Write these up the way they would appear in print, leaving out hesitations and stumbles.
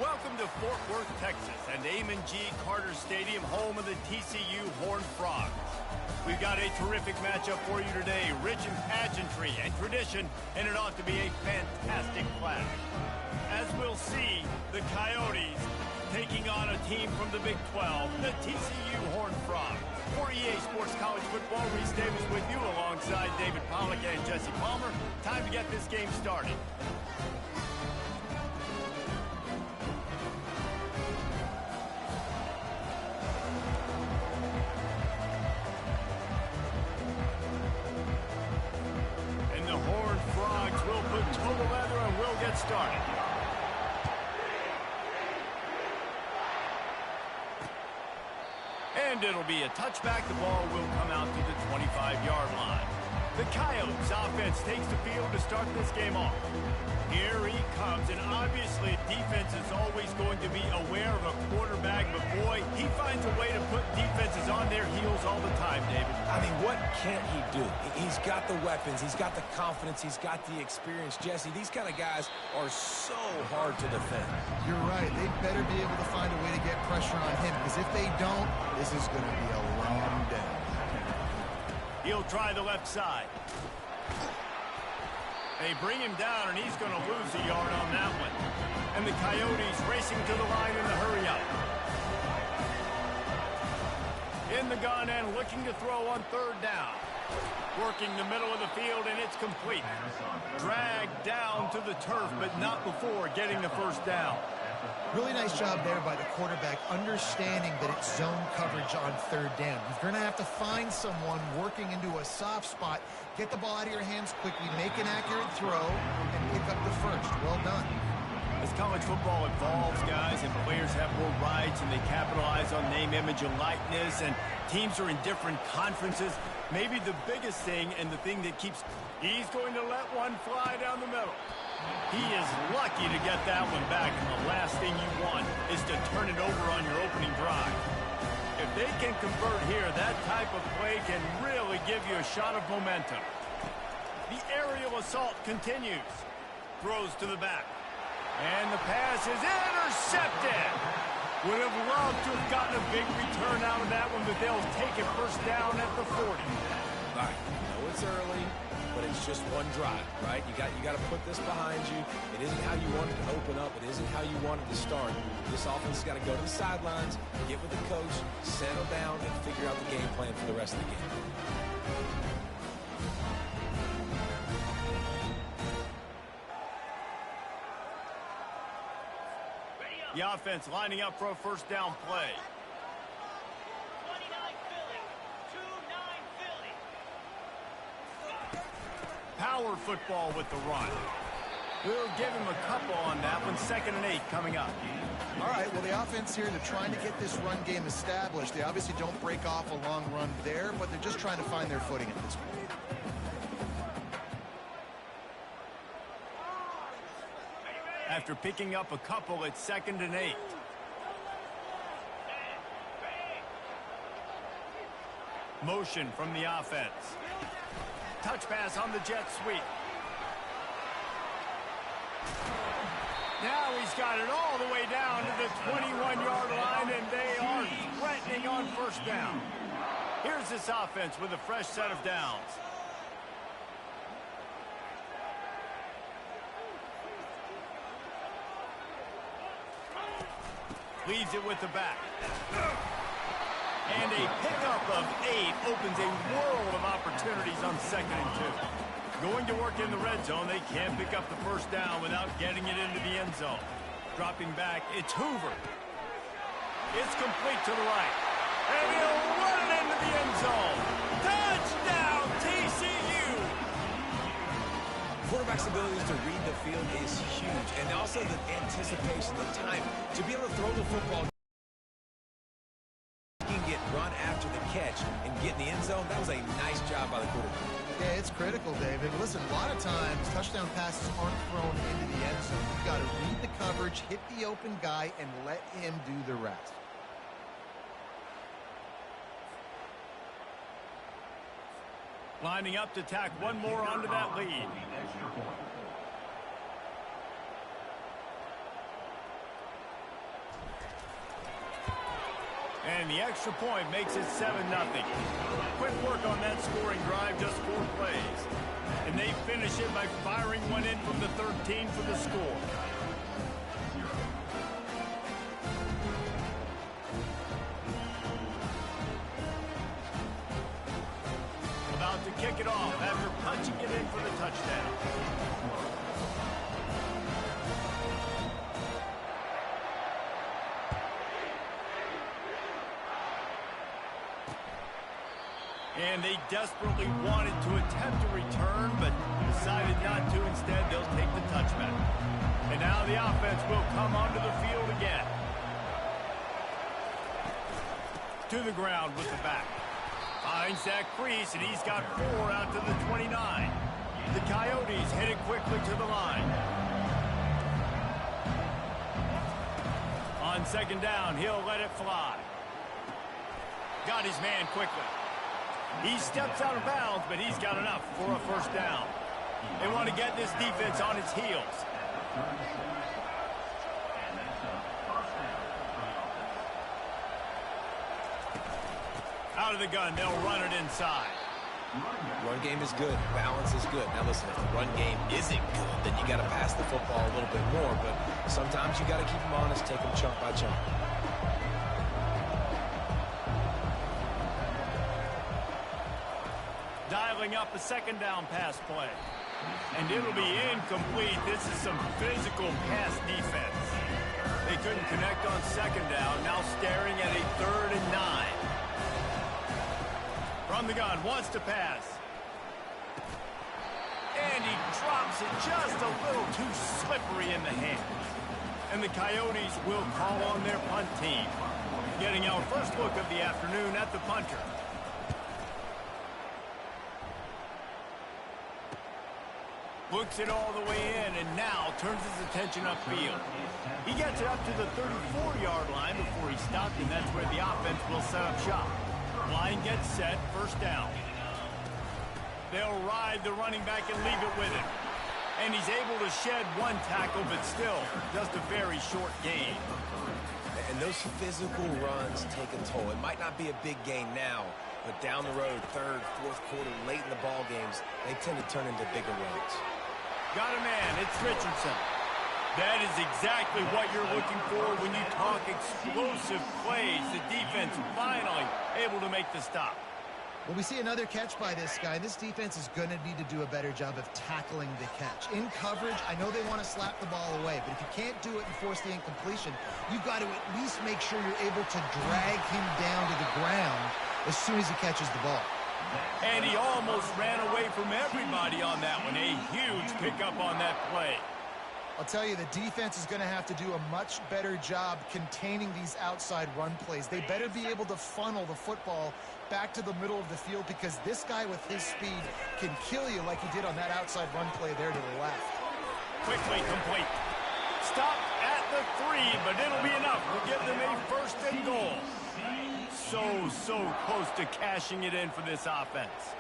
Welcome to Fort Worth, Texas, and Amon G. Carter Stadium, home of the TCU Horned Frogs. We've got a terrific matchup for you today, rich in pageantry and tradition, and it ought to be a fantastic clash. As we'll see, the Coyotes taking on a team from the Big 12, the TCU Horned Frogs. For EA Sports College Football, Reese Davis with you alongside David Pollack and Jesse Palmer. Time to get this game started. Started. And it'll be a touchback. The ball will come out to the 25-yard line. The Coyotes offense takes the field to start this game off. Here he comes, and obviously defense is always going to be aware of a quarterback, but boy, he finds a way to put defenses on their heels all the time, David. I mean, what can't he do? He's got the weapons, he's got the confidence, he's got the experience. Jesse, these kind of guys are so hard to defend. You're right. They better be able to find a way to get pressure on him, because if they don't, this is going to be a long day. He'll try the left side. They bring him down, and he's going to lose a yard on that one. And the Coyotes racing to the line in the hurry-up. In the gun and looking to throw on third down. Working the middle of the field, and it's complete. Dragged down to the turf, but not before getting the first down. Really nice job there by the quarterback, understanding that it's zone coverage on third down. You're going to have to find someone working into a soft spot, get the ball out of your hands quickly, make an accurate throw, and pick up the first. Well done. As college football evolves, guys, and players have more rights, and they capitalize on name, image, and likeness, and teams are in different conferences, maybe the biggest thing and the thing that keeps... He's going to let one fly down the middle. He is lucky to get that one back, and the last thing you want is to turn it over on your opening drive. If they can convert here, that type of play can really give you a shot of momentum. The aerial assault continues. Throws to the back. And the pass is intercepted. Would have loved to have gotten a big return out of that one, but they'll take it first down at the 40. All right, I know it's early, but it's just one drive, right? You got to put this behind you. It isn't how you wanted to open up. It isn't how you wanted to start. This offense has got to go to the sidelines, get with the coach, settle down, and figure out the game plan for the rest of the game. The offense lining up for a first down play. 29 Philly, 2-9 Philly. Power football with the run. We'll give him a couple on that one. 2nd and 8 coming up. All right, well, the offense here, they're trying to get this run game established. They obviously don't break off a long run there, but they're just trying to find their footing at this point. After picking up a couple, it's 2nd and 8. Motion from the offense. Touch pass on the jet sweep. Now he's got it all the way down to the 21-yard line, and they are threatening on first down. Here's this offense with a fresh set of downs. Leaves it with the back. And a pickup of 8 opens a world of opportunities on 2nd and 2. Going to work in the red zone, they can't pick up the first down without getting it into the end zone. Dropping back, it's Hoover. It's complete to the right. And he'll run it into the end zone. Touchdown, TCU! Quarterback's ability to read the field is huge, and also the anticipation, the time to be able to throw the football. He can get run after the catch and get in the end zone. That was a nice job by the quarterback. Yeah, it's critical, David. Listen, a lot of times touchdown passes aren't thrown into the end zone. You've got to read the coverage, hit the open guy, and let him do the rest. Lining up to tack one more onto that lead. And the extra point makes it 7-0. Quick work on that scoring drive, just 4 plays. And they finish it by firing one in from the 13 for the score. About to kick it off after punching it in for the touchdown. And they desperately wanted to attempt a return, but decided not to. Instead, they'll take the touchback. And now the offense will come onto the field again. To the ground with the back. Finds that crease, and he's got 4 out to the 29. The Coyotes headed quickly to the line. On second down, he'll let it fly. Got his man quickly. He steps out of bounds, but he's got enough for a first down. They want to get this defense on its heels. Out of the gun, they'll run it inside. Run game is good. Balance is good. Now listen, if the run game isn't good, then you got to pass the football a little bit more. But sometimes you got to keep them honest, take them chunk by chunk. Dialing up a second down pass play. And it'll be incomplete. This is some physical pass defense. They couldn't connect on second down. Now staring at a 3rd and 9. From the gun, wants to pass. And he drops it just a little too slippery in the hand. And the Coyotes will call on their punt team. Getting our first look of the afternoon at the punter. Looks it all the way in, and now turns his attention upfield. He gets it up to the 34-yard line before he stopped, and that's where the offense will set up shop. Line gets set, first down. They'll ride the running back and leave it with him. And he's able to shed 1 tackle, but still, just a very short gain. And those physical runs take a toll. It might not be a big gain now, but down the road, 3rd, 4th quarter, late in the ball games, they tend to turn into bigger runs. Got a man, it's Richardson. That is exactly what you're looking for when you talk explosive plays. The defense finally able to make the stop. Well, we see another catch by this guy. This defense is going to need to do a better job of tackling the catch. In coverage, I know they want to slap the ball away, but if you can't do it and force the incompletion, you've got to at least make sure you're able to drag him down to the ground as soon as he catches the ball. And he almost ran away from everybody on that one. A huge pickup on that play. I'll tell you, the defense is going to have to do a much better job containing these outside run plays. They better be able to funnel the football back to the middle of the field, because this guy with his speed can kill you like he did on that outside run play there to the left. Quickly complete. Stop at the 3, but it'll be enough. We'll give them a 1st and goal. So close to cashing it in for this offense.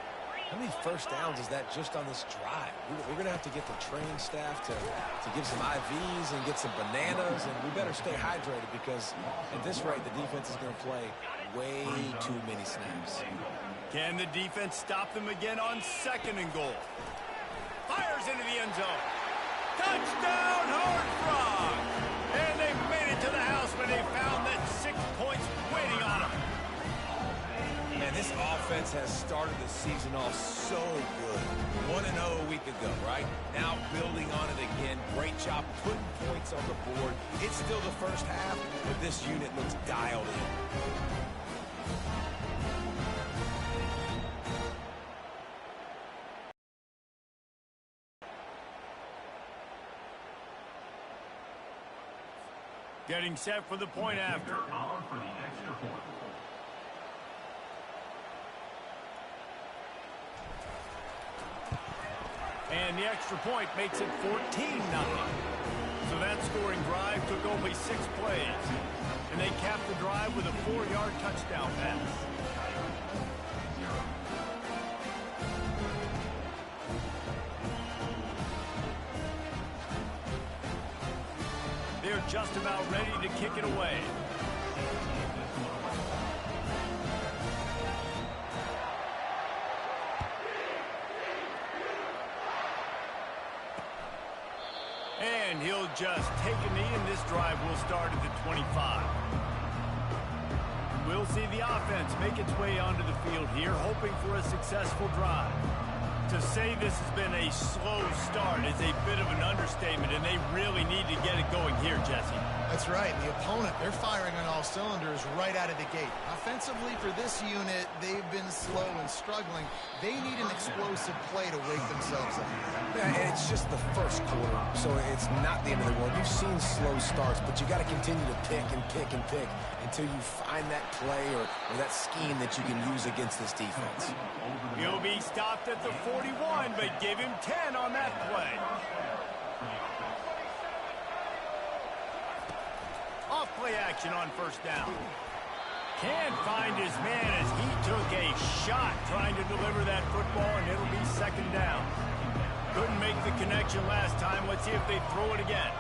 How many first downs is that just on this drive? We're going to have to get the training staff to give some IVs and get some bananas, and we better stay hydrated, because at this rate, the defense is going to play way too many snaps. Can the defense stop them again on 2nd and goal? Fires into the end zone. Touchdown, Hard Frog! And they made it to the house when they found that 6 points waiting on them. Man, this offense has started the season off so good. 1-0 a week ago, right? Now building on it again. Great job putting points on the board. It's still the first half, but this unit looks dialed in. Getting set for the point after. And the extra point makes it 14-0. So that scoring drive took only 6 plays. And they capped the drive with a 4-yard touchdown pass. They're just about ready to kick it away. will just take a knee, and this drive will start at the 25. We'll see the offense make its way onto the field here, hoping for a successful drive. To say this has been a slow start is a bit of an understatement, and they really need to get it going here, Jesse. That's right. The opponent, they're firing on all cylinders right out of the gate. Offensively, for this unit, they've been slow and struggling. They need an explosive play to wake themselves up. Yeah, and it's just the first quarter, so it's not the end of the world. You've seen slow starts, but you got to continue to pick and pick and pick until you find that play or that scheme that you can use against this defense. He'll be stopped at the 41, but give him 10 on that play. Off-play action on first down. Can't find his man as he took a shot trying to deliver that football, and it'll be second down. Couldn't make the connection last time. Let's see if they throw it again.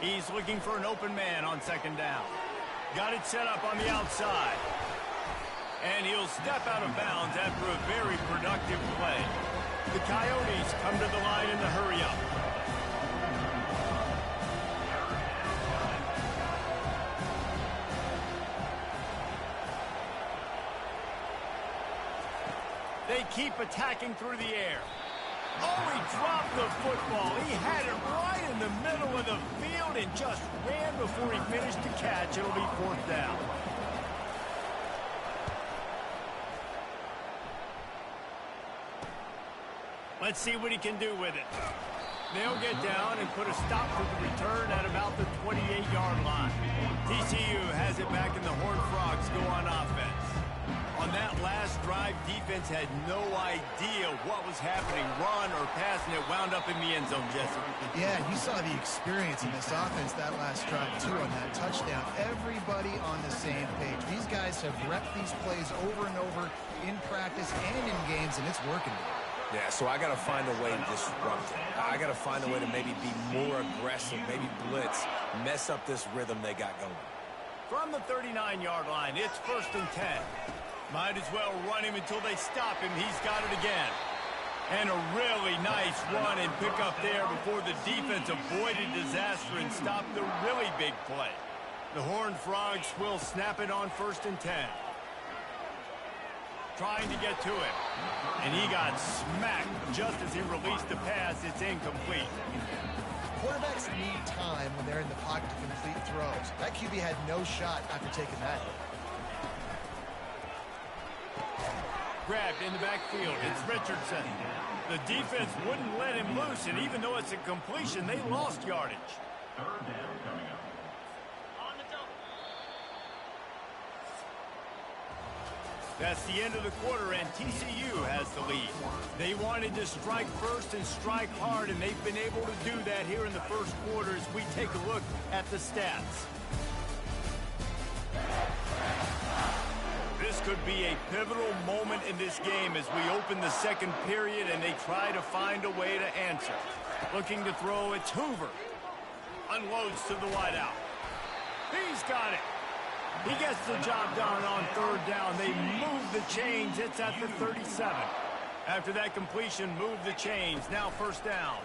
He's looking for an open man on second down. Got it set up on the outside. And he'll step out of bounds after a very productive play. The Coyotes come to the line in the hurry-up. They keep attacking through the air. Oh, he dropped the football. He had it right in the middle of the field and just ran before he finished the catch. It'll be fourth down. Let's see what he can do with it. They'll get down and put a stop to the return at about the 28-yard line. TCU has it back, and the Horned Frogs go on offense. On that last drive, defense had no idea what was happening, run or pass, and it wound up in the end zone, Jesse. Yeah, you saw the experience in this offense that last drive, too, on that touchdown. Everybody on the same page. These guys have repped these plays over and over in practice and in games, and it's working. Yeah, so I got to find a way to disrupt it. I got to find a way to maybe be more aggressive, maybe blitz, mess up this rhythm they got going. From the 39-yard line, it's first and 10. Might as well run him until they stop him. He's got it again. And a really nice run and pick up there before the defense avoided disaster and stopped the really big play. The Horned Frogs will snap it on first and 10. Trying to get to him. And he got smacked just as he released the pass. It's incomplete. Quarterbacks need time when they're in the pocket to complete throws. That QB had no shot after taking that. Grabbed in the backfield. It's Richardson. The defense wouldn't let him loose, and even though it's a completion, they lost yardage. Third down coming up. On the double. That's the end of the quarter, and TCU has the lead. They wanted to strike first and strike hard, and they've been able to do that here in the first quarter as we take a look at the stats. This could be a pivotal moment in this game as we open the second period and they try to find a way to answer. Looking to throw, it's Hoover. Unloads to the wideout. He's got it. He gets the job done on third down. They move the chains. It's at the 37. After that completion, move the chains. Now first down.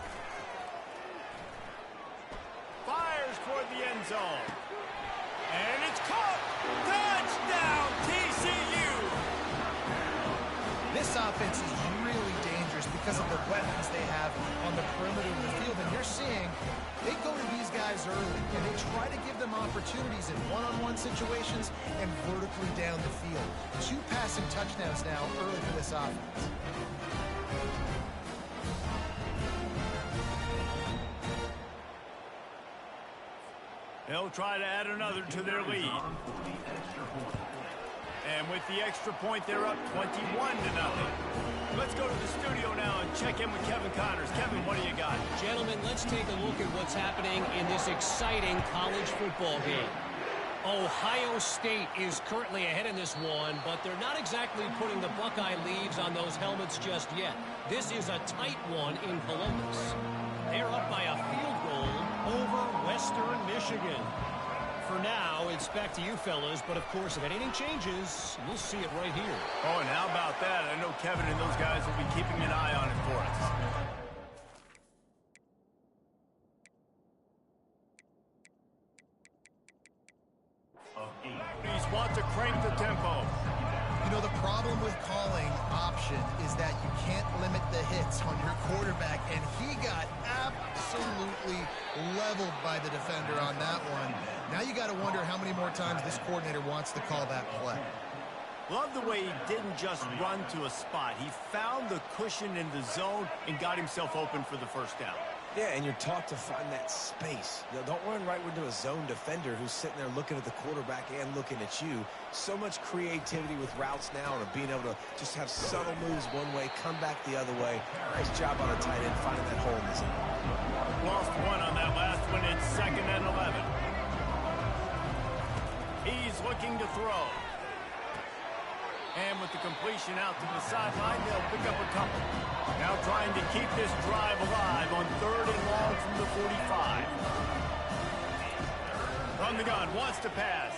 Fires toward the end zone. And it's caught. Touchdown, TCU! This offense is really dangerous because of the weapons they have on the perimeter of the field. And you're seeing they go to these guys early, and they try to give them opportunities in one-on-one situations and vertically down the field. 2 passing touchdowns now early for this offense. They'll try to add another to their lead. And with the extra point, they're up 21-0. Let's go to the studio now and check in with Kevin Connors. Kevin, what do you got? Gentlemen, let's take a look at what's happening in this exciting college football game. Ohio State is currently ahead in this one, but they're not exactly putting the Buckeye leaves on those helmets just yet. This is a tight one in Columbus. They're up by a field goal over Western Michigan. For now, it's back to you fellas, but of course, if anything changes, you'll see it right here. Oh, and how about that? I know Kevin and those guys will be keeping an eye on it for us. want to crank the tempo. You know, the problem with calling option is that you can't limit the hits on your quarterback, and he got absolutely leveled by the defender on that one. Now you got to wonder how many more times this coordinator wants to call that play. Love the way he didn't just run to a spot. He found the cushion in the zone and got himself open for the first down. Yeah, and you're taught to find that space. You know, don't run right into a zone defender who's sitting there looking at the quarterback and looking at you. So much creativity with routes now and being able to just have subtle moves one way, come back the other way. Nice job on the tight end finding that hole in the zone. Lost one on that last one. It's 2nd and 11. He's looking to throw. And with the completion out to the sideline, they'll pick up a couple. Now trying to keep this drive alive on 3rd and long from the 45. From the gun, wants to pass.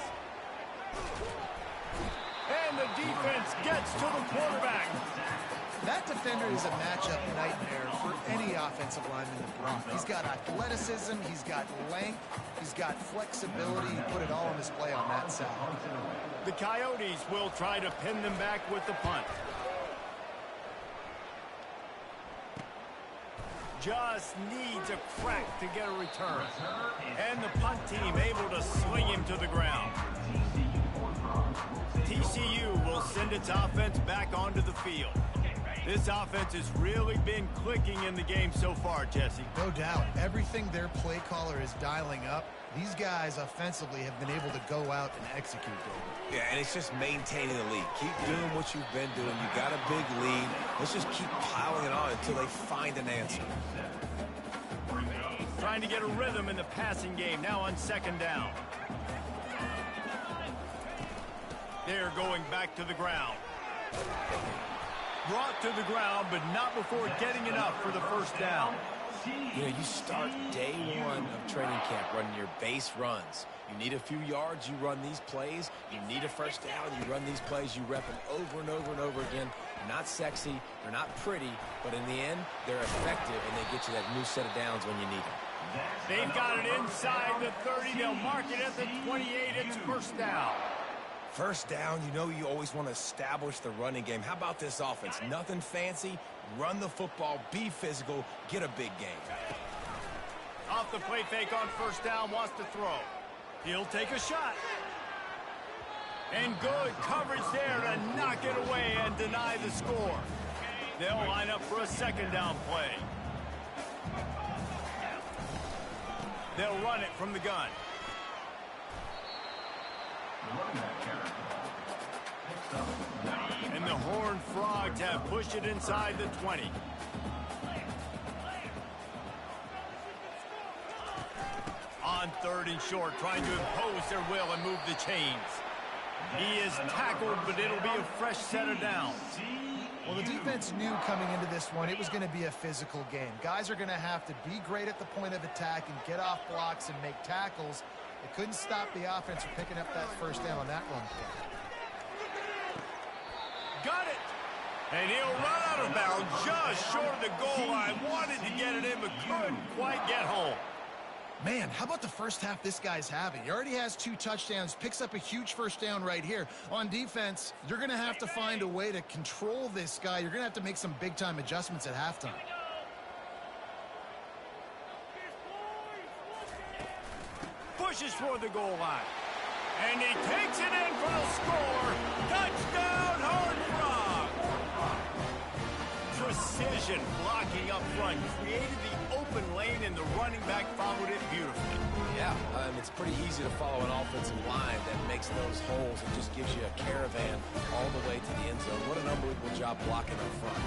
And the defense gets to the quarterback. That defender is a matchup nightmare for any offensive lineman to block. He's got athleticism, he's got length, he's got flexibility. He put it all on display on that side. The Coyotes will try to pin them back with the punt. Just needs a crack to get a return. And the punt team able to swing him to the ground. TCU will send its offense back onto the field. This offense has really been clicking in the game so far, Jesse. No doubt. Everything their play caller is dialing up, these guys offensively have been able to go out and execute. Yeah, and it's just maintaining the lead. Keep doing what you've been doing. You got a big lead. Let's just keep piling it on until they find an answer. Trying to get a rhythm in the passing game, now on 2nd down. They're going back to the ground. Brought to the ground, but not before getting enough for the first down. You know, you start day one of training camp running your base runs. You need a few yards, you run these plays. You need a first down, you run these plays. You rep them over and over and over again. They're not sexy, they're not pretty, but in the end, they're effective, and they get you that new set of downs when you need them. They've got it inside the 30. They'll mark it at the 28. It's first down. First down, you know you always want to establish the running game. How about this offense? Nothing fancy. Run the football, be physical, get a big game. Off the play fake on first down, wants to throw. He'll take a shot. And good coverage there to knock it away and deny the score. They'll line up for a 2nd down play. They'll run it from the gun. And the Horned Frogs have pushed it inside the 20. On 3rd and short, trying to impose their will and move the chains. He is tackled, but it'll be a fresh set of downs. Well, the defense knew coming into this one it was going to be a physical game. Guys are going to have to be great at the point of attack and get off blocks and make tackles. It couldn't stop the offense from picking up that first down on that run play. Got it. And he'll run out of bounds just short of the goal line. Wanted to get it in, but couldn't quite get home. Man, how about the first half this guy's having? He already has 2 touchdowns, picks up a huge first down right here. On defense, you're going to have to find a way to control this guy. You're going to have to make some big-time adjustments at halftime. Pushes for the goal line. And he takes it in for the score. Touchdown, Horned Frogs! Precision blocking up front. Created the open lane, and the running back followed it beautifully. Yeah, it's pretty easy to follow an offensive line that makes those holes and just gives you a caravan all the way to the end zone. What an unbelievable job blocking up front.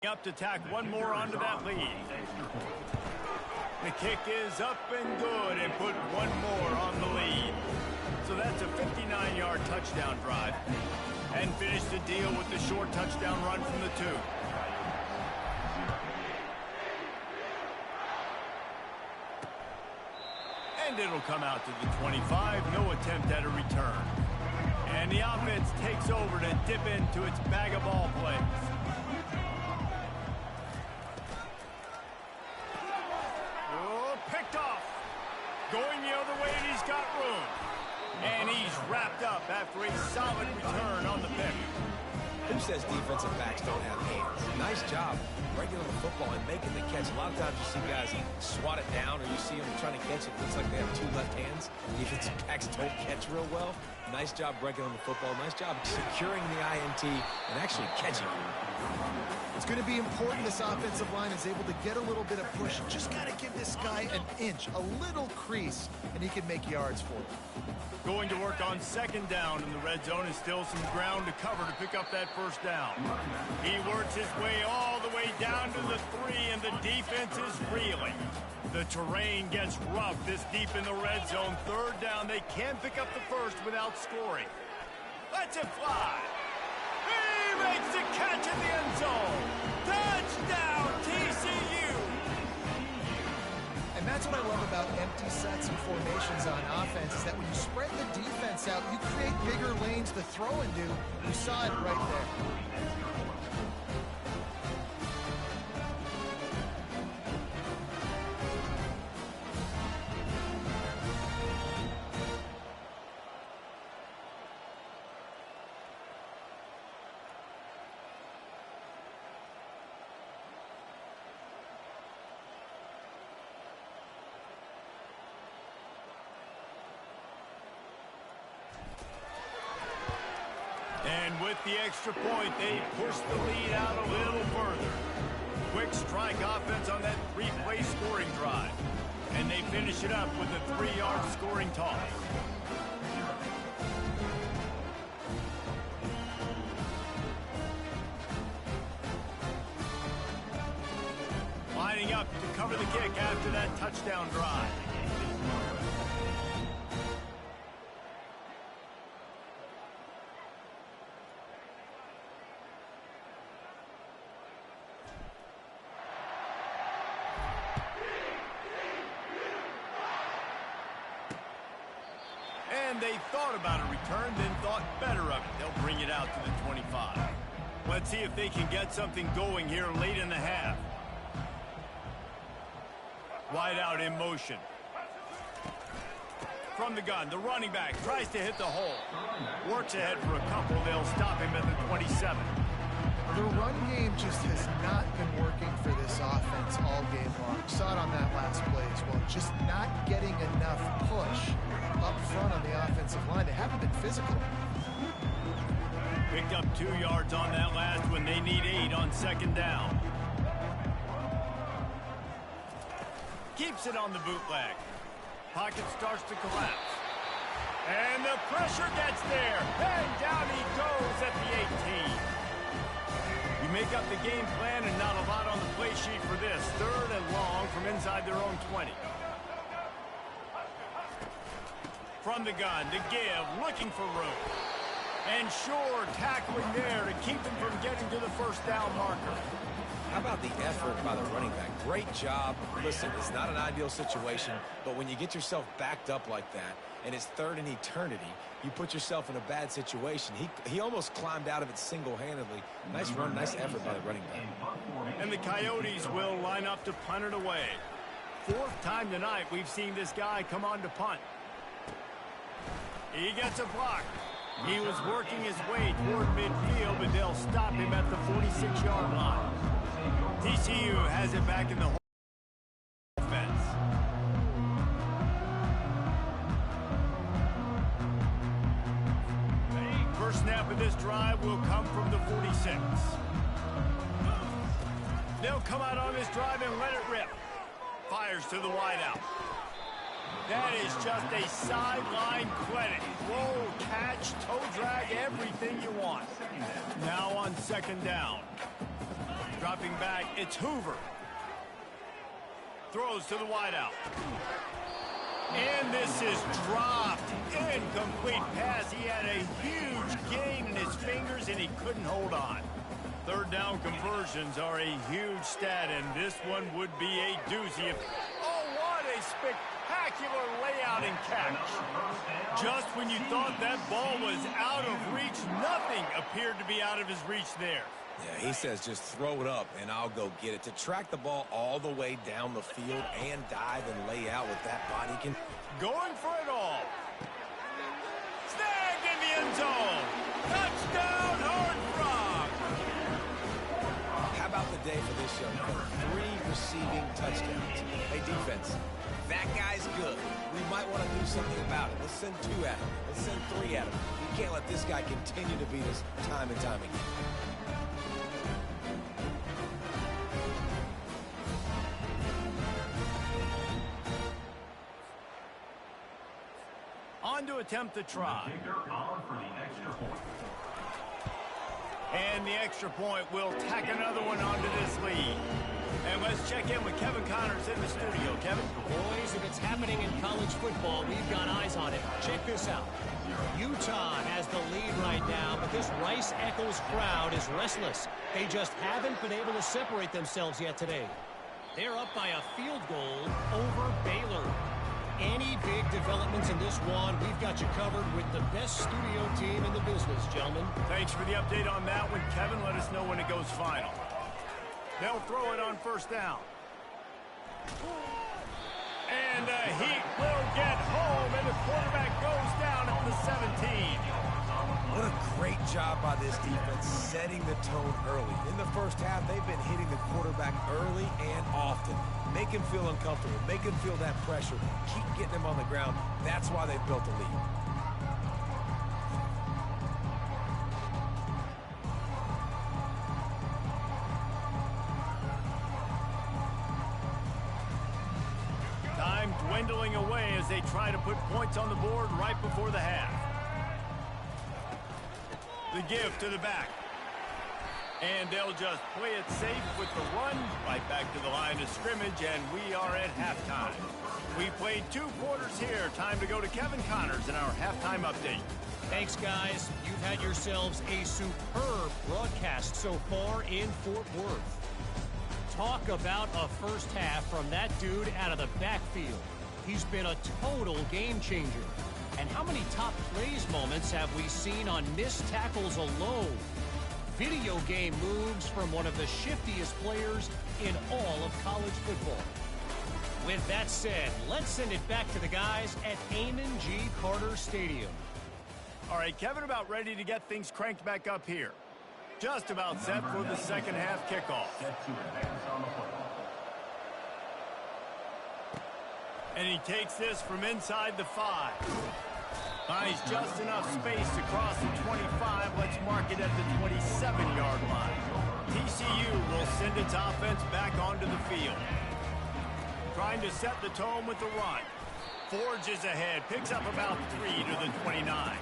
Up to tack one more onto that lead. The kick is up and good and put one more on the lead. So that's a 59-yard touchdown drive. And finish the deal with the short touchdown run from the 2. And it'll come out to the 25. No attempt at a return. And the offense takes over to dip into its bag of ball plays. Oh, picked off. Going the other way, and he's got room. And he's wrapped up after a solid return on the pick. Who says defensive backs don't have hands? Nice job breaking on the football and making the catch. A lot of times you see guys swat it down, or you see them trying to catch it. It looks like they have 2 left hands. Defensive backs don't catch real well. Nice job breaking on the football. Nice job securing the INT and actually catching it. It's going to be important this offensive line is able to get a little bit of push. Just got to give this guy an inch, a little crease, and he can make yards for it. Going to work on second down in the red zone, and still some ground to cover to pick up that first down. He works his way all the way down to the 3, and the defense is reeling. The terrain gets rough this deep in the red zone. Third down, they can pick up the first without scoring. Let's it fly. He makes the catch in the end zone. Touchdown, TCU. And that's what I love about empty sets and formations on offense, is that when you spread the defense out, you create bigger lanes to throw into. You saw it right there. And with the extra point, they push the lead out a little further. Quick strike offense on that 3-play scoring drive. And they finish it up with a 3-yard scoring toss. Lining up to cover the kick after that touchdown drive. And they thought about a return, then thought better of it. They'll bring it out to the 25. Let's see if they can get something going here late in the half. Wide out in motion. From the gun, the running back tries to hit the hole. Works ahead for a couple. They'll stop him at the 27. The run game just has not been working for this offense all game long. Saw it on that last play as well. Just not getting enough push up front on the offensive line. They haven't been physical. Picked up 2 yards on that last one. They need 8 on second down. Keeps it on the bootleg. Pocket starts to collapse. And the pressure gets there. And down he goes at the 18. You make up the game plan and not a lot on the play sheet for this. 3rd and long from inside their own 20. From the gun, to give, looking for room. And sure, tackling there to keep him from getting to the first down marker. How about the effort by the running back? Great job. Listen, it's not an ideal situation, but when you get yourself backed up like that, and it's 3rd and eternity, you put yourself in a bad situation. He almost climbed out of it single-handedly. Nice run, nice effort by the running back. And the Coyotes will line up to punt it away. 4th time tonight we've seen this guy come on to punt. He gets a block. He was working his way toward midfield, but they'll stop him at the 46-yard line. TCU has it back in the offense. First snap of this drive will come from the 46. They'll come out on this drive and let it rip. Fires to the wideout. That is just a sideline credit. Roll, catch, toe drag, everything you want. Now on second down. Dropping back, it's Hoover. Throws to the wideout. And this is dropped. Incomplete pass. He had a huge gain in his fingers, and he couldn't hold on. Third down conversions are a huge stat, and this one would be a doozy. Oh, what a spectacular layout and catch. Just when you thought that ball was out of reach, nothing appeared to be out of his reach there. Yeah, he says just throw it up and I'll go get it. To track the ball all the way down the field and dive and lay out with that body can. Going for it all. Snagged in the end zone. Touchdown, Horned Frog. How about the day for this young man? 3 receiving touchdowns. Hey, defense, that guy's good. We might want to do something about it. Let's send 2 at him. Let's send 3 at him. We can't let this guy continue to beat us time and time again. On to attempt the try. And the extra point will tack another one onto this lead. And let's check in with Kevin Connors in the studio. Kevin? Boys, if it's happening in college football, we've got eyes on it. Check this out. Utah has the lead right now, but this Rice-Eccles crowd is restless. They just haven't been able to separate themselves yet today. They're up by a field goal over Baylor. Any big developments in this one, we've got you covered with the best studio team in the business, gentlemen. Thanks for the update on that one, Kevin. Let us know when it goes final. They'll throw it on first down. And the Heat will get home, and the quarterback goes down at the 17. What a great job by this defense setting the tone early. In the first half, they've been hitting the quarterback early and often. Make him feel uncomfortable. Make him feel that pressure. Keep getting him on the ground. That's why they've built a lead. Time dwindling away as they try to put points on the board right before the half. The give to the back. And they'll just play it safe with the run right back to the line of scrimmage, and we are at halftime. We played 2 quarters here. Time to go to Kevin Connors in our halftime update. Thanks, guys. You've had yourselves a superb broadcast so far in Fort Worth. Talk about a first half from that dude out of the backfield. He's been a total game changer. And how many top plays moments have we seen on missed tackles alone? Video game moves from one of the shiftiest players in all of college football. With that said, let's send it back to the guys at Amon G. Carter Stadium. All right, Kevin, about ready to get things cranked back up here. Just about set for the second half kickoff. And he takes this from inside the 5. Finds just enough space to cross the 25. Let's mark it at the 27-yard line. TCU will send its offense back onto the field. Trying to set the tone with the run. Forges ahead. Picks up about 3 to the 29.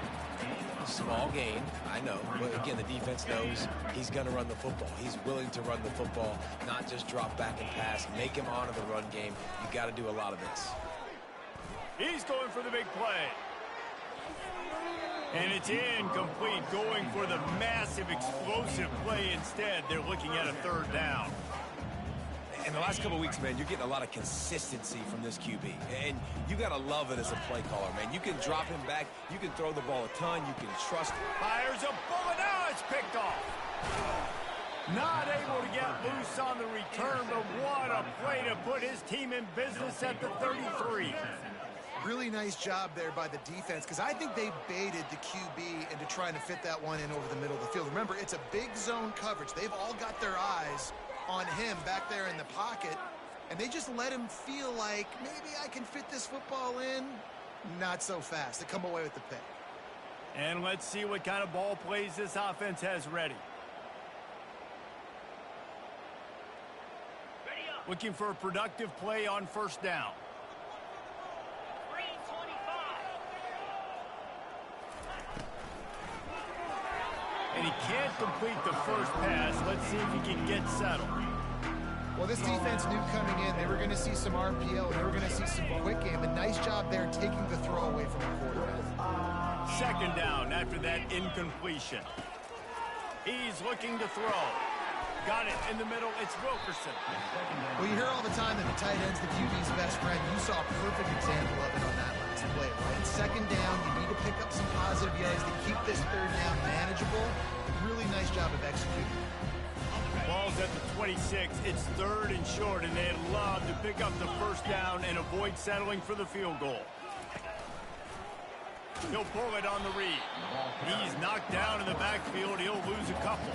Small gain, I know. But again, the defense knows he's going to run the football. He's willing to run the football, not just drop back and pass. Make him honor the run game. You got to do a lot of this. He's going for the big play. And it's incomplete, going for the massive, explosive play instead. They're looking at a 3rd down. In the last couple of weeks, man, you're getting a lot of consistency from this QB. And you got to love it as a play caller, man. You can drop him back. You can throw the ball a ton. You can trust. Fires a bullet. Now it's picked off. Not able to get loose on the return, but what a play to put his team in business at the 33. Really nice job there by the defense, because I think they baited the QB into trying to fit that one in over the middle of the field. Remember, it's a big zone coverage. They've all got their eyes on him back there in the pocket, and they just let him feel like, maybe I can fit this football in. Not so fast. They come away with the pick. And let's see what kind of ball plays this offense has ready. Looking for a productive play on first down. and he can't complete the first pass. Let's see if he can get settled. Well, this defense knew coming in they were going to see some RPO. They were going to see some quick game. A nice job there taking the throw away from the quarterback. Second down after that incompletion. He's looking to throw. Got it in the middle. It's Wilkerson. Well, you hear all the time that the tight end's the QB's best friend. You saw a perfect example of it on that last play, right? Second down, you need to pick up some positive yards to keep this third down manageable. Really nice job of executing. Ball's at the 26. It's third and short, and they'd love to pick up the first down and avoid settling for the field goal. He'll pull it on the read. He's knocked down in the backfield. He'll lose a couple.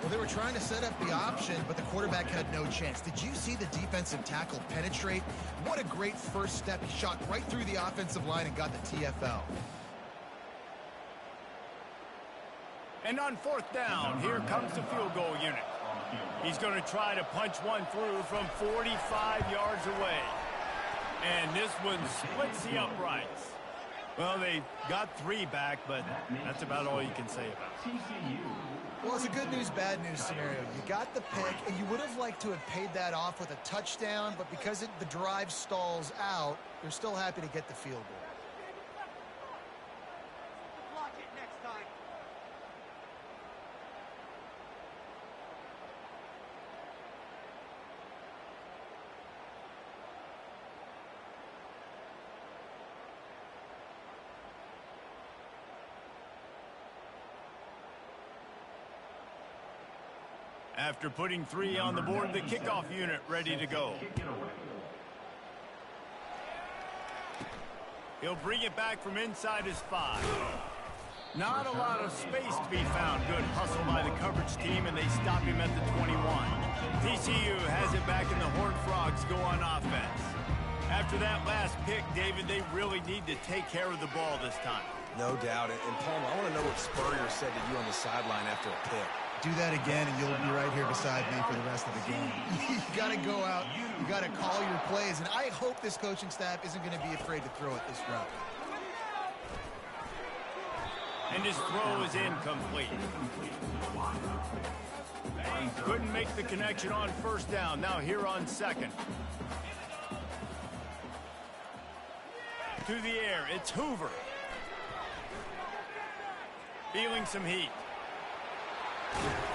Well, they were trying to set up the option, but the quarterback had no chance. Did you see the defensive tackle penetrate? What a great first step. He shot right through the offensive line and got the TFL. And on fourth down, here comes the field goal unit. He's going to try to punch one through from 45 yards away. And this one splits the uprights. Well, they got 3 back, but that's about all you can say about it. Well, it's a good news, bad news scenario. You got the pick, and you would have liked to have paid that off with a touchdown, but because the drive stalls out, you're still happy to get the field goal. Block it next time. After putting 3 on the board, the kickoff unit ready to go. He'll bring it back from inside his 5. Not a lot of space to be found. Good hustle by the coverage team, and they stop him at the 21. TCU has it back, and the Horned Frogs go on offense. After that last pick, David, they really need to take care of the ball this time. No doubt. And Palmer, I want to know what Spurrier said to you on the sideline after a pick. Do that again, and you'll be right here beside me for the rest of the game. You got to go out. You got to call your plays, and I hope this coaching staff isn't going to be afraid to throw it this route. And his throw is incomplete. Couldn't make the connection on first down. Now here on second. To the air, it's Hoover. Feeling some heat.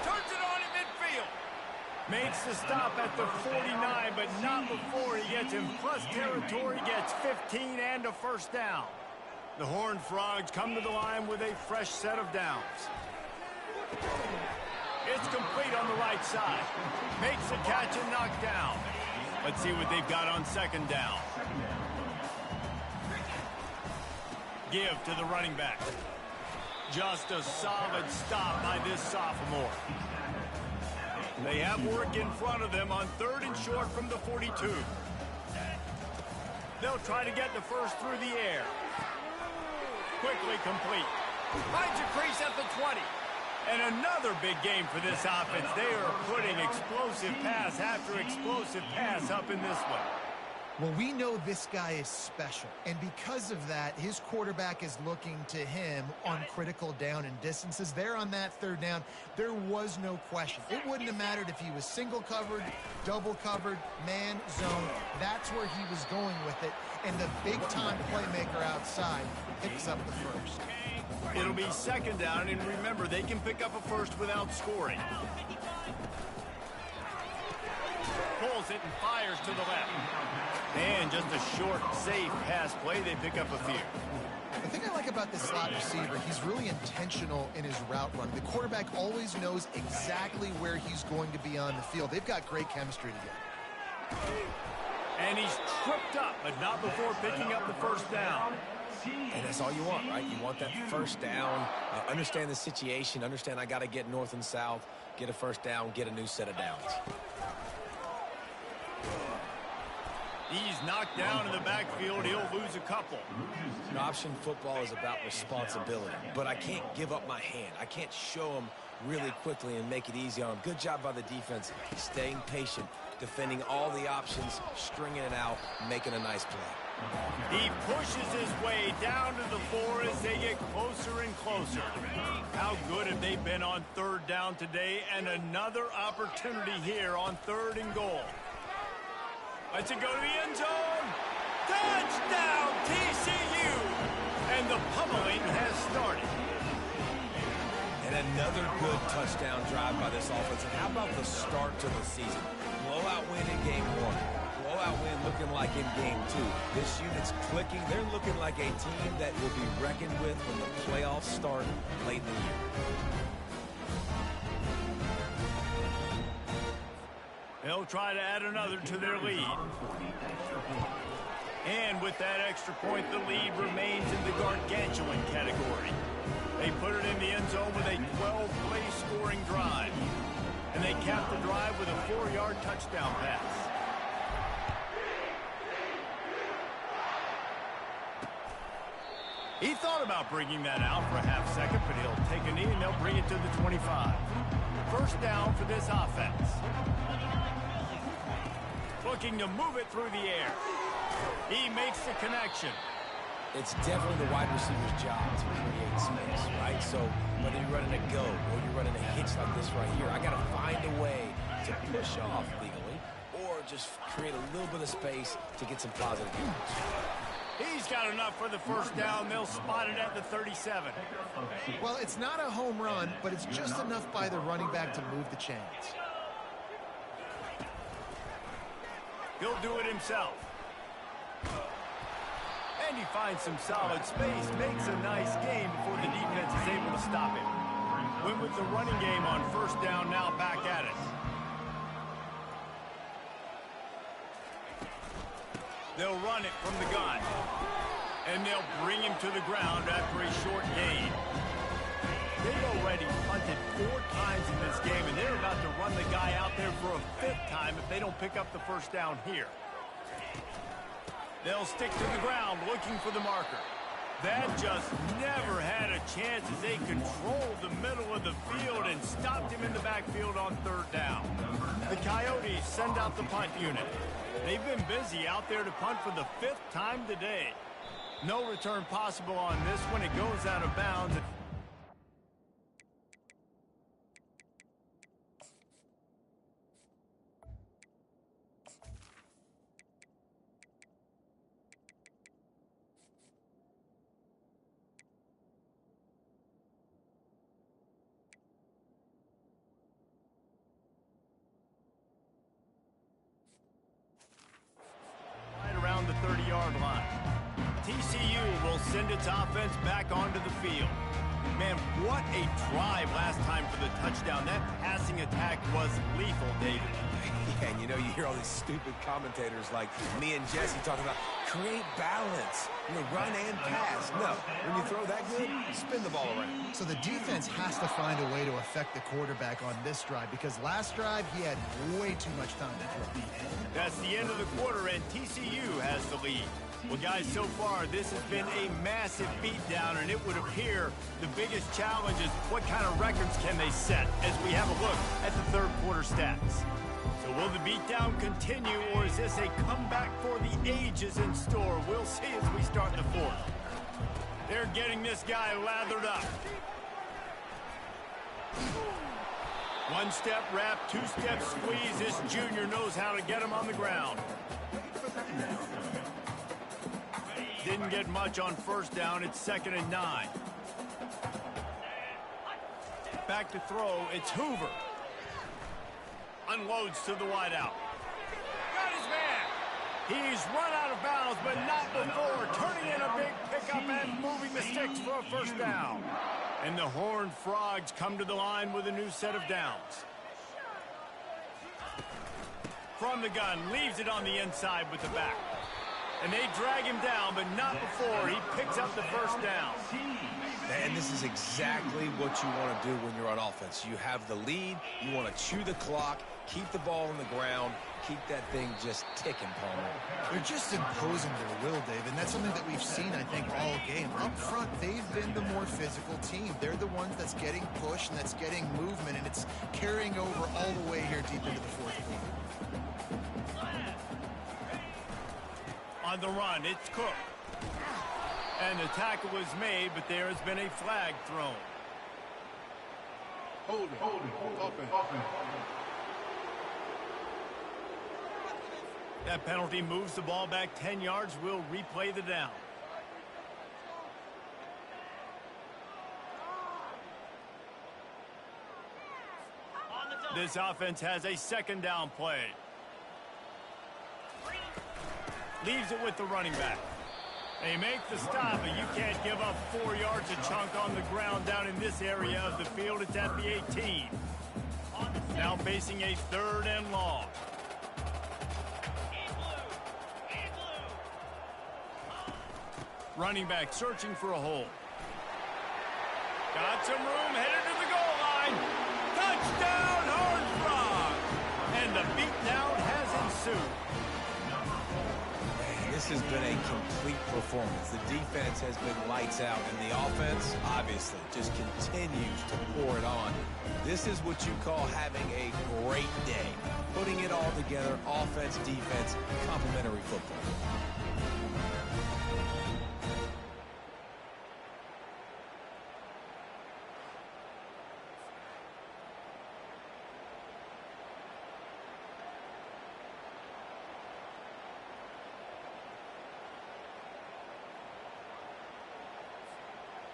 Turns it on in midfield. Makes the stop at the 49, but not before he gets in plus territory, gets 15 and a first down. The Horned Frogs come to the line with a fresh set of downs. It's complete on the right side. Makes the catch and knocked down. Let's see what they've got on second down. Give to the running back. Just a solid stop by this sophomore. They have work in front of them on third and short from the 42. They'll try to get the first through the air. Quickly complete. Finds a crease at the 20. And another big game for this offense. They are putting explosive pass after explosive pass up in this one. Well, we know this guy is special, and because of that, his quarterback is looking to him on critical down and distances. There on that third down, there was no question. It wouldn't have mattered if he was single covered, double covered, man, zone. That's where he was going with it, and the big-time playmaker outside picks up the first. It'll be second down, and remember, they can pick up a first without scoring. Pulls it and fires to the left. And just a short, safe pass play. They pick up a few. The thing I like about this slot receiver, he's really intentional in his route run. The quarterback always knows exactly where he's going to be on the field. They've got great chemistry together. And he's tripped up, but not before picking up the first down. And that's all you want, right? You want that first down. Understand the situation. Understand I got to get north and south, get a first down, get a new set of downs. He's knocked down in the backfield. He'll lose a couple. Option football is about responsibility, but I can't give up my hand. I can't show him really quickly and make it easy on him. Good job by the defense, staying patient, defending all the options, stringing it out, making a nice play. He pushes his way down to the 4 as they get closer and closer. How good have they been on third down today? And another opportunity here on 3rd and goal. Let's it go to the end zone. Touchdown, TCU! And the pummeling has started. And another good touchdown drive by this offense. And how about the start to the season? Blowout win in game 1. Blowout win looking like in game 2. This unit's clicking. They're looking like a team that will be reckoned with when the playoffs start late in the year. They'll try to add another to their lead. And with that extra point, the lead remains in the gargantuan category. They put it in the end zone with a 12-play scoring drive. And they cap the drive with a 4-yard touchdown pass. He thought about bringing that out for a half second, but he'll take a knee and they'll bring it to the 25. First down for this offense. Looking to move it through the air. He makes the connection. It's definitely the wide receiver's job to create space, right? So whether you're running a go or you're running a hitch like this right here, I got to find a way to push off legally or just create a little bit of space to get some positive yards. He's got enough for the first down. They'll spot it at the 37. Well, it's not a home run, but it's just enough by the running back to move the chains. He'll do it himself. And he finds some solid space, makes a nice game before the defense is able to stop him. Went with the running game on first down, now back at it. They'll run it from the gun. And they'll bring him to the ground after a short gain. They've already punted 4 times in this game, and they're about to run the guy out there for a 5th time if they don't pick up the first down here. They'll stick to the ground looking for the marker. That just never had a chance as they controlled the middle of the field and stopped him in the backfield on 3rd down. The Coyotes send out the punt unit. They've been busy out there to punt for the 5th time today. No return possible on this one. It goes out of bounds. Around the 30-yard line. TCU will send its offense back onto the field. Man, what a drive last time for the touchdown. That passing attack was lethal, David. Yeah, and you know, you hear all these stupid commentators like me and Jesse talking about create balance, run and pass. No, when you throw that good, spin the ball around. So the defense has to find a way to affect the quarterback on this drive because last drive he had way too much time to throw. That's the end of the quarter, and TCU has the lead. Well, guys, so far, this has been a massive beatdown, and it would appear the biggest challenge is what kind of records can they set as we have a look at the 3rd quarter stats. So will the beatdown continue, or is this a comeback for the ages in store? We'll see as we start the 4th. They're getting this guy lathered up. 1-step wrap, 2-step squeeze. This junior knows how to get him on the ground. Didn't get much on first down. It's 2nd and 9. Back to throw. It's Hoover. Unloads to the wideout. Got his man. He's run out of bounds, but not before. Turning in a big pickup and moving the sticks for a first down. And the Horned Frogs come to the line with a new set of downs. From the gun, leaves it on the inside with the back. And they drag him down, but not before he picks up the first down. And this is exactly what you want to do when you're on offense. You have the lead, you want to chew the clock, keep the ball on the ground, keep that thing just ticking, Palmer. They're just imposing their will, Dave, and that's something that we've seen, I think, all game. Up front, they've been the more physical team. They're the ones that's getting pushed and that's getting movement, and it's carrying over all the way here deep into the 4th quarter. On the run, it's Cook. And the tackle was made, but there has been a flag thrown. Hold it. Offense. That penalty moves the ball back 10 yards. We'll replay the down. This offense has a second down play. Leaves it with the running back. They make the stop, but you can't give up 4 yards a chunk on the ground down in this area of the field. It's at the 18. Now facing a 3rd and long. Running back searching for a hole. Got some room, headed to the goal line. Touchdown, Horned Frogs! And the beatdown has ensued. This has been a complete performance. The defense has been lights out, and the offense, obviously, just continues to pour it on. This is what you call having a great day. Putting it all together, offense, defense, complementary football.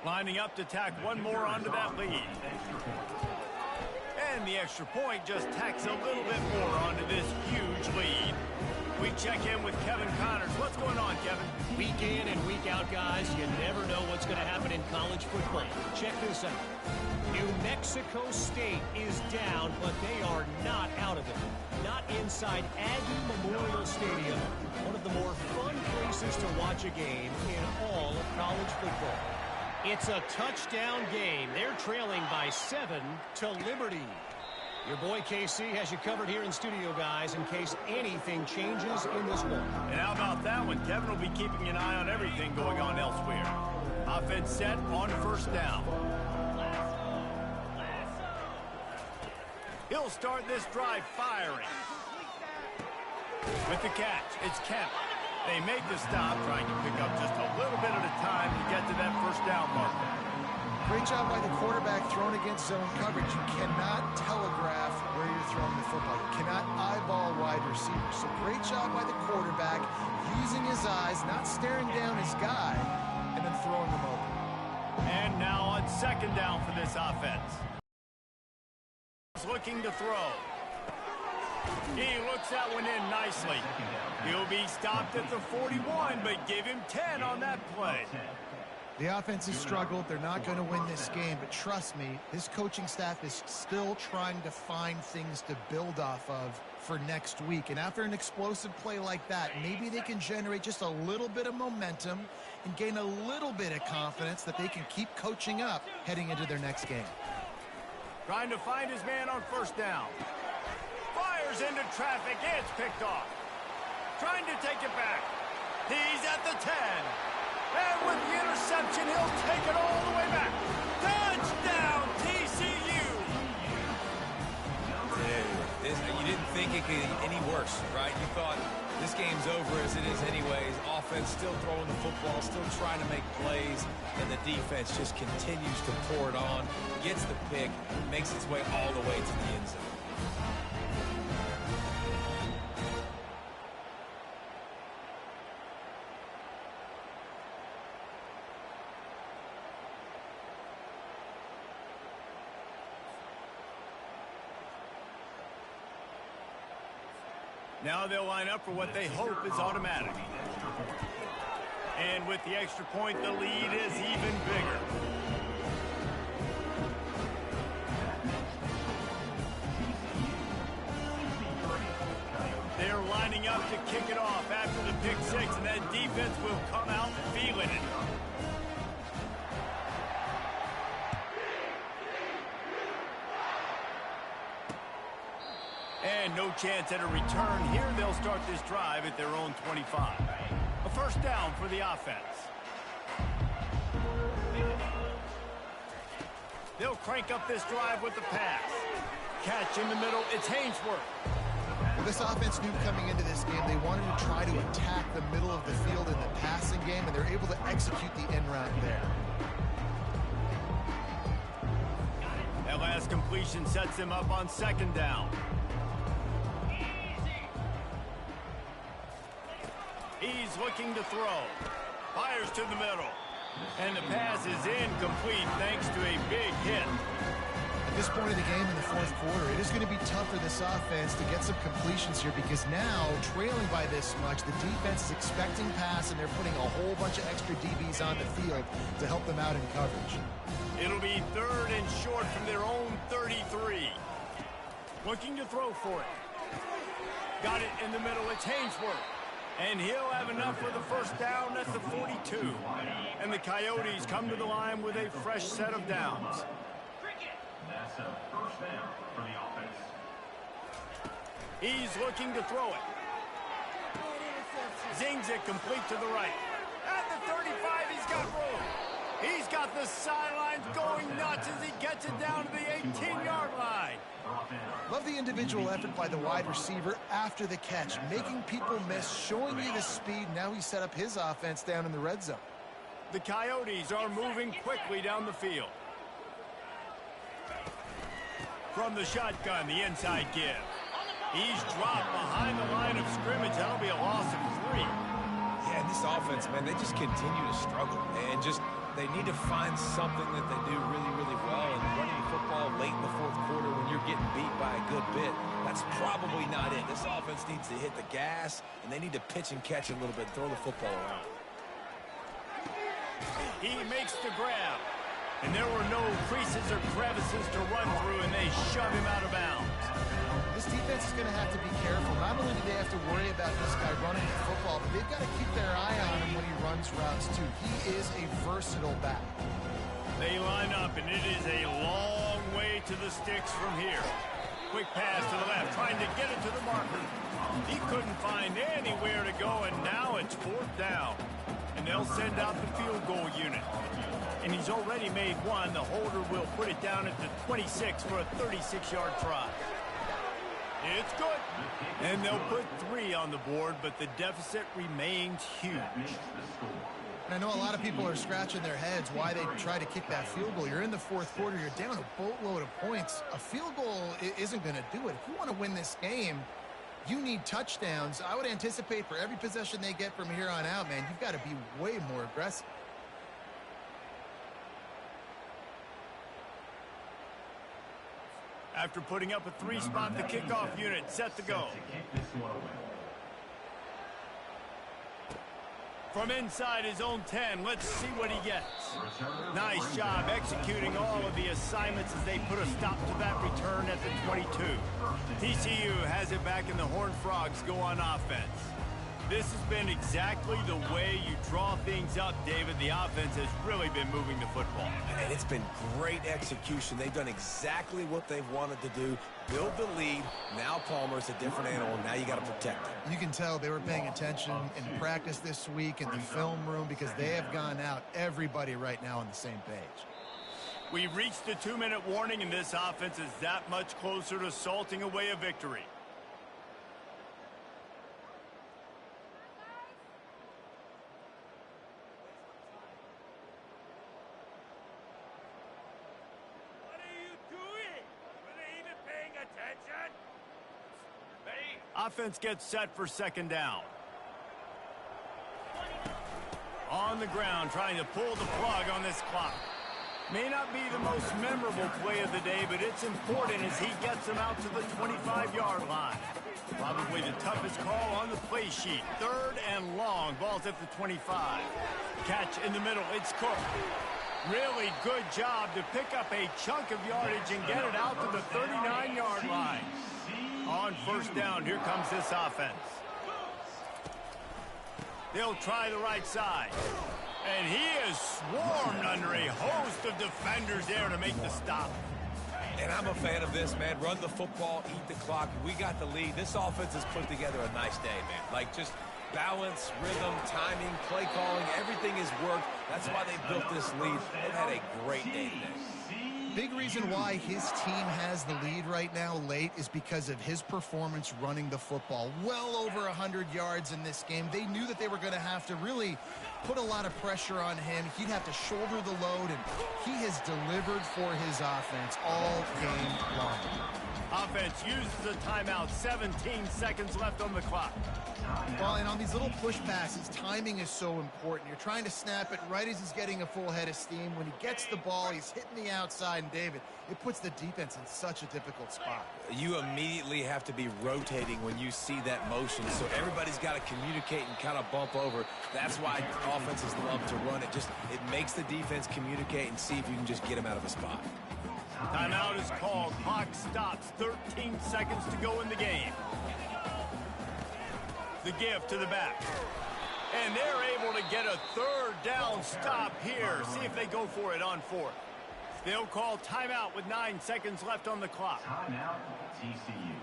Lining up to tack one more onto that lead. And the extra point just tacks a little bit more onto this huge lead. We check in with Kevin Connors. What's going on, Kevin? Week in and week out, guys, you never know what's going to happen in college football. Check this out. New Mexico State is down, but they are not out of it. Not inside Aggie Memorial Stadium, one of the more fun places to watch a game in all of college football. It's a touchdown game. They're trailing by 7 to Liberty. Your boy KC has you covered here in studio, guys, in case anything changes in this one. And how about that one? Kevin will be keeping an eye on everything going on elsewhere. Offense set on 1st down. He'll start this drive firing. With the catch, it's Kemp. They make the stop, trying to pick up just a little bit at a time to get to that 1st down mark. Great job by the quarterback thrown against zone coverage. You cannot telegraph where you're throwing the football. You cannot eyeball wide receivers. So great job by the quarterback using his eyes, not staring down his guy, and then throwing him open. And now on 2nd down for this offense. He's looking to throw. He looks that one in nicely. He'll be stopped at the 41, but give him 10 on that play. The offense has struggled. They're not going to win this game, but trust me, this coaching staff is still trying to find things to build off of for next week. And after an explosive play like that, maybe they can generate just a little bit of momentum and gain a little bit of confidence that they can keep coaching up heading into their next game. Trying to find his man on 1st down. Fires into traffic. It's picked off. Trying to take it back. He's at the 10. And with the interception, he'll take it all the way back. Touchdown, TCU! You didn't think it could get any worse, right? You thought this game's over as it is anyways. Offense still throwing the football, still trying to make plays, and the defense just continues to pour it on, gets the pick, makes its way all the way to the end zone. Now they'll line up for what they hope is automatic. And with the extra point, the lead is even bigger. They're lining up to kick it off after the pick 6, and that defense will come out feeling it. And no chance at a return here. They'll start this drive at their own 25. A 1st down for the offense. They'll crank up this drive with the pass. Catch in the middle. It's Hainsworth. Well, this offense knew coming into this game they wanted to try to attack the middle of the field in the passing game, and they're able to execute the end route there. That That last completion sets him up on second down. He's looking to throw. Fires to the middle. And the pass is incomplete thanks to a big hit. At this point of the game in the fourth quarter, it is going to be tough for this offense to get some completions here because now, trailing by this much, the defense is expecting pass and they're putting a whole bunch of extra DBs on the field to help them out in coverage. It'll be 3rd and short from their own 33. Looking to throw for it. Got it in the middle. It's Hainsworth. And he'll have enough for the first down at the 42. And the Coyotes come to the line with a fresh set of downs. That's a first down for the offense. He's looking to throw it. Zings it complete to the right. At the 35, he's got room. He's got the sidelines going nuts as he gets it down to the 18-yard line. Love the individual effort by the wide receiver after the catch, making people miss, showing you the speed. Now he set up his offense down in the red zone. The Coyotes are moving quickly down the field. From the shotgun, the inside give. He's dropped behind the line of scrimmage. That'll be a loss of 3. Yeah, and this offense, man, they just continue to struggle. And they need to find something that they do really, really well. And running football late in the fourth quarter when you're getting beat by a good bit, that's probably not it. This offense needs to hit the gas, and they need to pitch and catch a little bit, throw the football around. He makes the grab. And there were no creases or crevices to run through, and they shove him out of bounds. This defense is going to have to be careful. Not only do they have to worry about this guy running the football, but they've got to keep their eye on him when he runs routes, too. He is a versatile back. They line up, and it is a long way to the sticks from here. Quick pass to the left, trying to get it to the marker. He couldn't find anywhere to go, and now it's 4th down. And they'll send out the field goal unit. And he's already made one. The holder will put it down at the 26 for a 36-yard try. It's good. And they'll put 3 on the board, but the deficit remains huge. And I know a lot of people are scratching their heads why they try to kick that field goal. You're in the fourth quarter. You're down a boatload of points. A field goal isn't going to do it. If you want to win this game, you need touchdowns. I would anticipate for every possession they get from here on out, man, you've got to be way more aggressive. After putting up a 3-spot, the kickoff unit set to go. From inside his own 10, let's see what he gets. Nice job executing all of the assignments as they put a stop to that return at the 22. TCU has it back, and the Horned Frogs go on offense. This has been exactly the way you draw things up, David. The offense has really been moving the football. And it's been great execution. They've done exactly what they've wanted to do. Build the lead. Now Palmer's a different animal. Now you got to protect him. You can tell they were paying attention in practice this week in the film room because they have gone out, everybody right now on the same page. We've reached the 2-minute warning, and this offense is that much closer to salting away a victory. Offense gets set for second down. On the ground, trying to pull the plug on this clock. May not be the most memorable play of the day, but it's important as he gets them out to the 25-yard line. Probably the toughest call on the play sheet. 3rd and long. Ball's at the 25. Catch in the middle. It's Cook. Really good job to pick up a chunk of yardage and get it out to the 39-yard line. On first down, here comes this offense. They'll try the right side. And he is swarmed under a host of defenders there to make the stop. And I'm a fan of this, man. Run the football, eat the clock. We got the lead. This offense has put together a nice day, man. Like, just balance, rhythm, timing, play calling, everything has worked. That's why they built this lead. They've had a great day today. big reason why his team has the lead right now late is because of his performance running the football. Well over 100 yards in this game. They knew that they were going to have to really put a lot of pressure on him. He'd have to shoulder the load, and he has delivered for his offense all game long. Offense uses a timeout. 17 seconds left on the clock. Well, and on these little push passes, timing is so important. You're trying to snap it right as he's getting a full head of steam. When he gets the ball, he's hitting the outside, and David, it puts the defense in such a difficult spot. You immediately have to be rotating when you see that motion, so everybody's got to communicate and kind of bump over. That's why offenses love to run it. It makes the defense communicate and see if you can just get him out of a spot. Timeout is called. Clock stops. 13 seconds to go in the game. The give to the back. And they're able to get a third down stop here. See if they go for it on fourth. They'll call timeout with 9 seconds left on the clock. Timeout, TCU.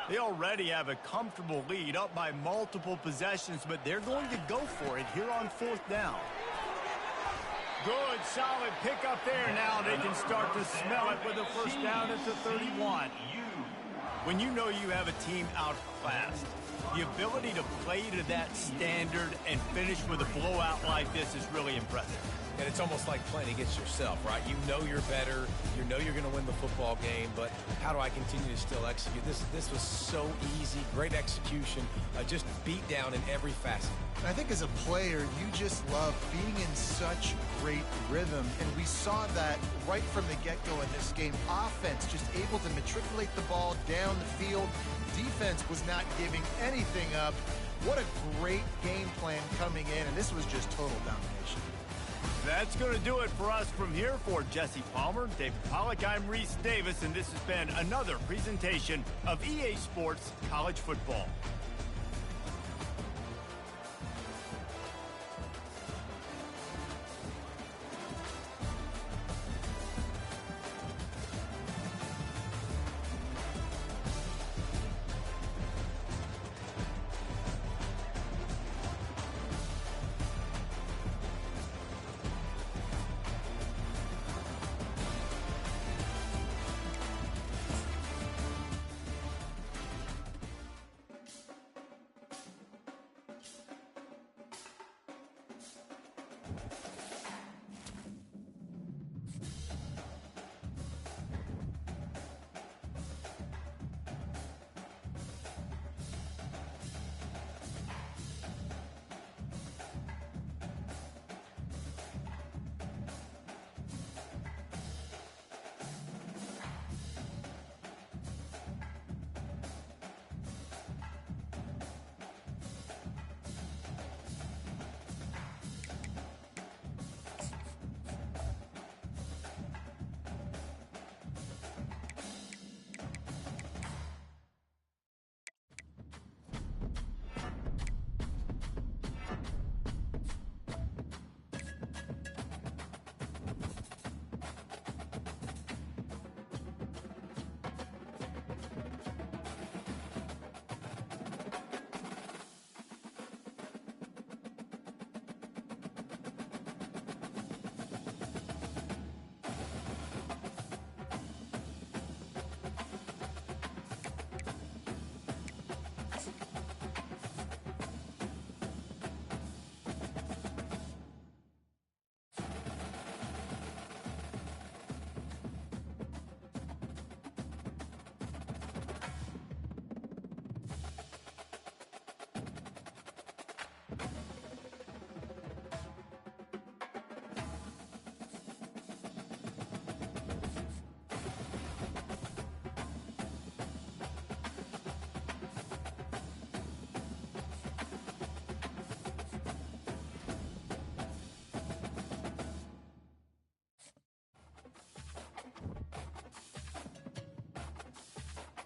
They already have a comfortable lead, up by multiple possessions, but they're going to go for it here on fourth down. Good, solid pickup there. Now they can start to smell it with a first down at the 31. When you know you have a team outclassed, the ability to play to that standard and finish with a blowout like this is really impressive. And it's almost like playing against yourself, right? You know you're better. You know you're going to win the football game, but how do I continue to still execute? This was so easy. Great execution. Just beat down in every facet. I think as a player, you just love being in such great rhythm, and we saw that right from the get-go in this game. Offense just able to matriculate the ball down the field. Defense was not giving anything up. What a great game plan coming in, and this was just total domination. That's going to do it for us from here. For Jesse Palmer, David Pollack, I'm Reese Davis, and this has been another presentation of EA Sports College Football.